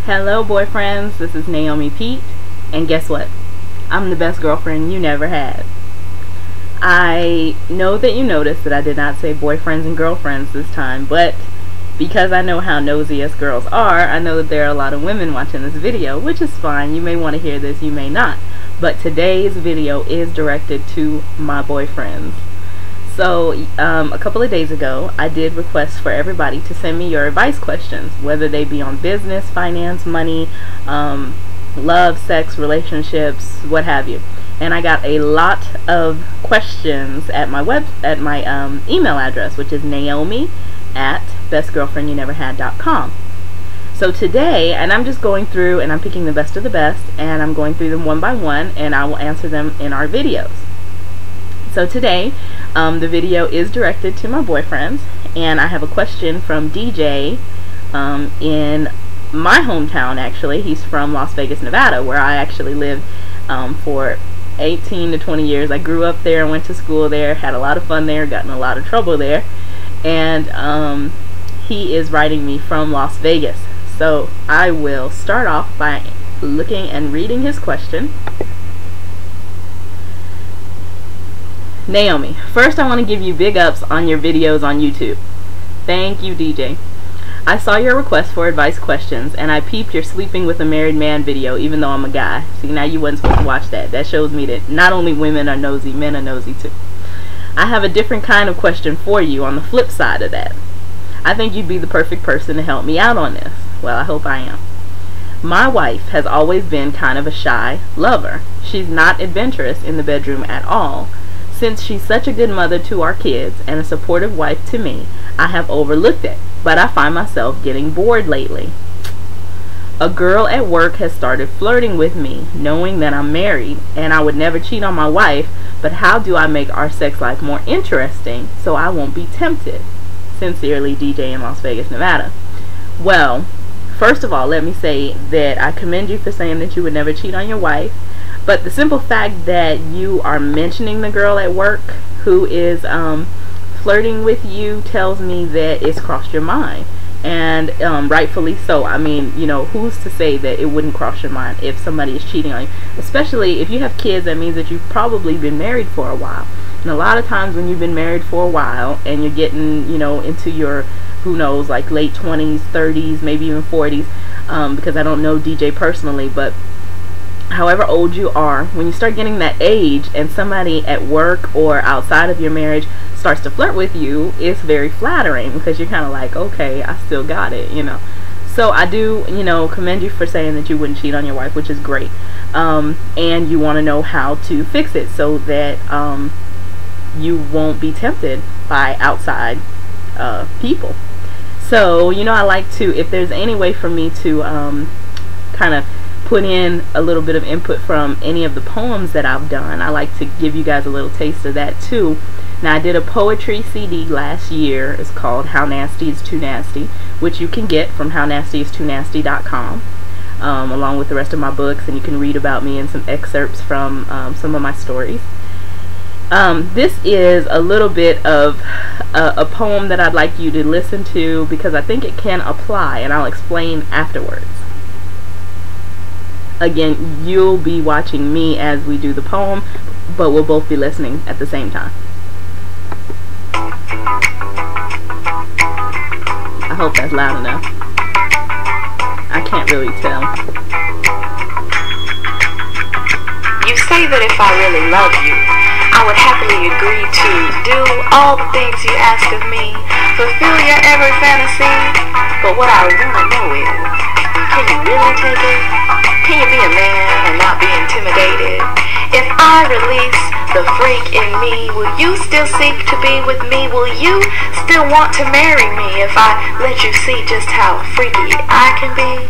Hello boyfriends, this is Naomi Pete, and guess what? I'm the best girlfriend you never had. I know that you noticed that I did not say boyfriends and girlfriends this time, but because I know how nosy us girls are, I know that there are a lot of women watching this video, which is fine. You may want to hear this, you may not. But today's video is directed to my boyfriends. So a couple of days ago, I did request for everybody to send me your advice questions, whether they be on business, finance, money, love, sex, relationships, what have you. And I got a lot of questions at my email address, which is naomi@bestgirlfriendyouneverhad.com. So today, and I'm just going through and I'm picking the best of the best, and I'm going through them one by one, and I will answer them in our videos. So today, the video is directed to my boyfriends, and I have a question from DJ in my hometown. Actually, he's from Las Vegas, Nevada, where I actually lived for 18 to 20 years. I grew up there, went to school there, had a lot of fun there, got in a lot of trouble there, and he is writing me from Las Vegas. So I will start off by looking and reading his question. Naomi, first I want to give you big ups on your videos on YouTube. Thank you, DJ. I saw your request for advice questions, and I peeped your sleeping with a married man video, even though I'm a guy. See, now you wasn't supposed to watch that. That shows me that not only women are nosy, men are nosy too. I have a different kind of question for you on the flip side of that. I think you'd be the perfect person to help me out on this. Well, I hope I am. My wife has always been kind of a shy lover. She's not adventurous in the bedroom at all. Since she's such a good mother to our kids and a supportive wife to me, I have overlooked it, but I find myself getting bored lately. A girl at work has started flirting with me, knowing that I'm married and I would never cheat on my wife, but how do I make our sex life more interesting so I won't be tempted? Sincerely, DJ in Las Vegas, Nevada. Well, first of all, let me say that I commend you for saying that you would never cheat on your wife. But the simple fact that you are mentioning the girl at work who is flirting with you tells me that it's crossed your mind. And rightfully so. I mean, you know, who's to say that it wouldn't cross your mind if somebody is cheating on you? Especially if you have kids, that means that you've probably been married for a while. And a lot of times when you've been married for a while and you're getting, you know, into your, who knows, like late 20s, 30s, maybe even 40s, because I don't know DJ personally, but however old you are, when you start getting that age and somebody at work or outside of your marriage starts to flirt with you, it's very flattering because you're kind of like, okay, I still got it, you know. So I do, you know, commend you for saying that you wouldn't cheat on your wife, which is great. And you want to know how to fix it so that you won't be tempted by outside people. So, you know, I like to, if there's any way for me to kind of put in a little bit of input from any of the poems that I've done, I like to give you guys a little taste of that too. Now, I did a poetry CD last year. It's called How Nasty Is Too Nasty, which you can get from hownastyistoo-nasty.com, along with the rest of my books, and you can read about me and some excerpts from some of my stories. This is a little bit of a poem that I'd like you to listen to because I think it can apply, and I'll explain afterwards. Again, you'll be watching me as we do the poem, but we'll both be listening at the same time. I hope that's loud enough. I can't really tell. You say that if I really love you, I would happily agree to do all the things you ask of me, fulfill your every fantasy, but what I want to know is, can you really take it? Can you be a man and not be intimidated? If I release the freak in me, will you still seek to be with me? Will you still want to marry me if I let you see just how freaky I can be?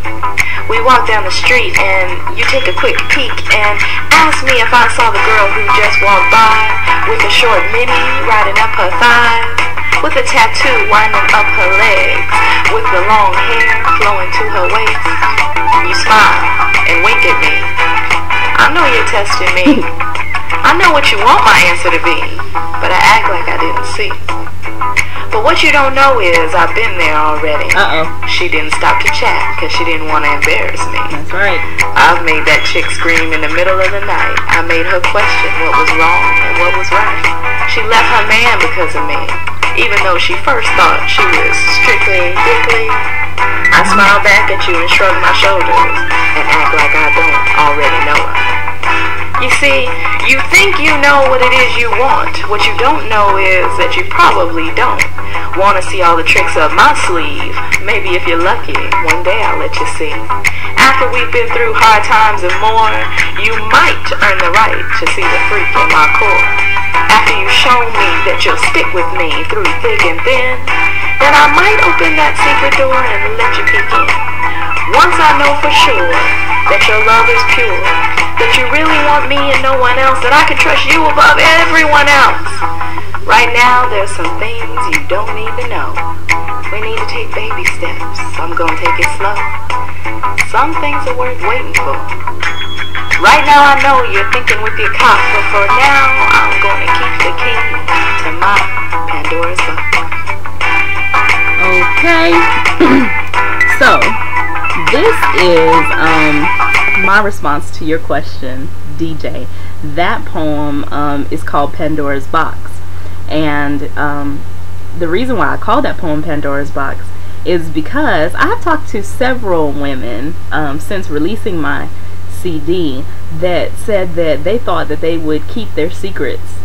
We walk down the street and you take a quick peek and ask me if I saw the girl who just walked by with a short mini riding up her thighs, with a tattoo winding up her legs, with the long hair flowing to her waist. You smile and wink at me. I know you're testing me. I know what you want my answer to be, but I act like I didn't see. But what you don't know is I've been there already. She didn't stop to chat because she didn't want to embarrass me. That's right. I've made that chick scream in the middle of the night. I made her question what was wrong and what was right. She left her man because of me, even though she first thought she was strictly dickly. I smile back at you and shrug my shoulders and act like I don't already know her. You see, you think you know what it is you want. What you don't know is that you probably don't want to see all the tricks up my sleeve. Maybe if you're lucky, one day I'll let you see. After we've been through hard times and more, you might earn the right to see the freak in my core. After you show me that you'll stick with me through thick and thin, then I might open that secret door and let you peek in. Once I know for sure that your love is pure, that you really want me and no one else, that I can trust you above everyone else. Right now, there's some things you don't need to know. We need to take baby steps. I'm gonna take it slow. Some things are worth waiting for. Right now, I know you're thinking with your cock, but for now, I'm gonna keep the key to my Pandora's box. Okay. So, this is my response to your question, DJ. That poem is called Pandora's Box, and the reason why I call that poem Pandora's Box is because I've talked to several women since releasing my CD that said that they thought that they would keep their secrets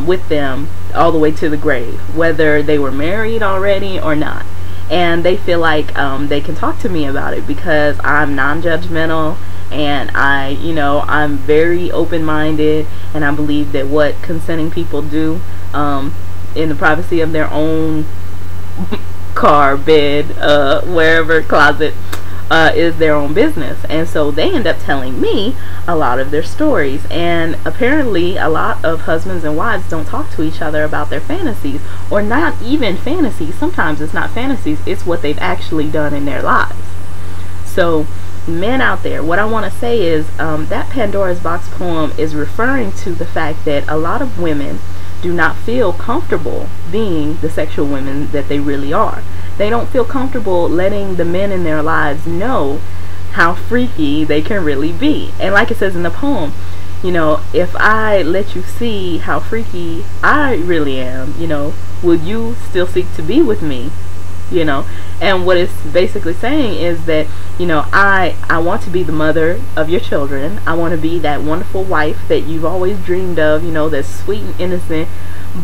with them all the way to the grave, whether they were married already or not. And they feel like they can talk to me about it because I'm non-judgmental, and I'm very open-minded, and I believe that what consenting people do in the privacy of their own car, bed, wherever, closet, is their own business. And so they end up telling me a lot of their stories, and apparently a lot of husbands and wives don't talk to each other about their fantasies, or not even fantasies. Sometimes it's not fantasies, it's what they've actually done in their lives. So men out there, what I want to say is that Pandora's Box poem is referring to the fact that a lot of women do not feel comfortable being the sexual women that they really are. They don't feel comfortable letting the men in their lives know how freaky they can really be. And like it says in the poem, if I let you see how freaky I really am, will you still seek to be with me? And what it's basically saying is that, I want to be the mother of your children. I want to be that wonderful wife that you've always dreamed of, that's sweet and innocent.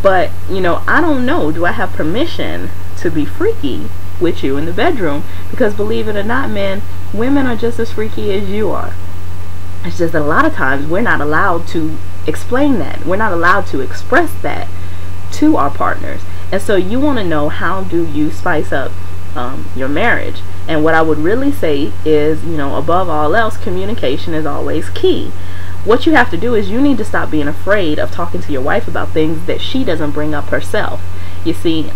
But, I don't know, do I have permission to be freaky with you in the bedroom? Because believe it or not, men, women are just as freaky as you are. It's just that a lot of times we're not allowed to explain that. We're not allowed to express that to our partners. And so you want to know, how do you spice up your marriage? And what I would really say is, above all else, communication is always key. What you have to do is you need to stop being afraid of talking to your wife about things that she doesn't bring up herself. You see,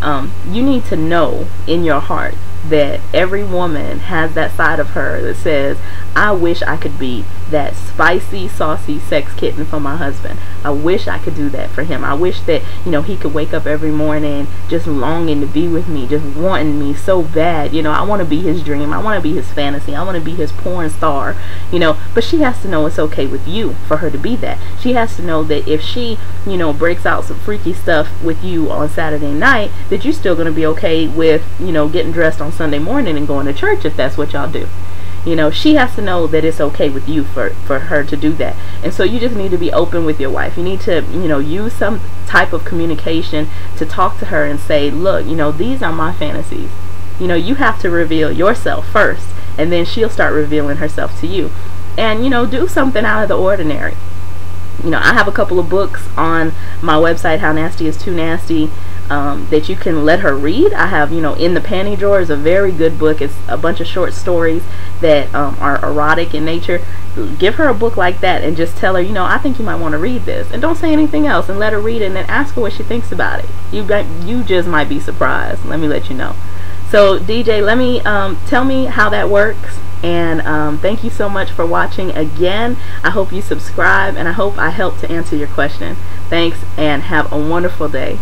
you need to know in your heart that every woman has that side of her that says, I wish I could be that spicy, saucy sex kitten for my husband. I wish I could do that for him. I wish that, he could wake up every morning just longing to be with me, just wanting me so bad. I want to be his dream. I want to be his fantasy. I want to be his porn star, But she has to know it's okay with you for her to be that. She has to know that if she, breaks out some freaky stuff with you on Saturday night, that you're still going to be okay with, getting dressed on Sunday morning and going to church if that's what y'all do. She has to know that it's okay with you for her to do that. And so you just need to be open with your wife. You need to, use some type of communication to talk to her and say, look, these are my fantasies. You have to reveal yourself first, and then she'll start revealing herself to you. And, do something out of the ordinary. I have a couple of books on my website, How Nasty Is Too Nasty, that you can let her read. I have, In the Panty Drawer is a very good book. It's a bunch of short stories that are erotic in nature. Give her a book like that and just tell her, I think you might want to read this. And don't say anything else, and let her read it, and then ask her what she thinks about it. You just might be surprised. Let me let you know. So DJ, let me tell me how that works. And thank you so much for watching again. I hope you subscribe, and I hope I helped to answer your question. Thanks, and have a wonderful day.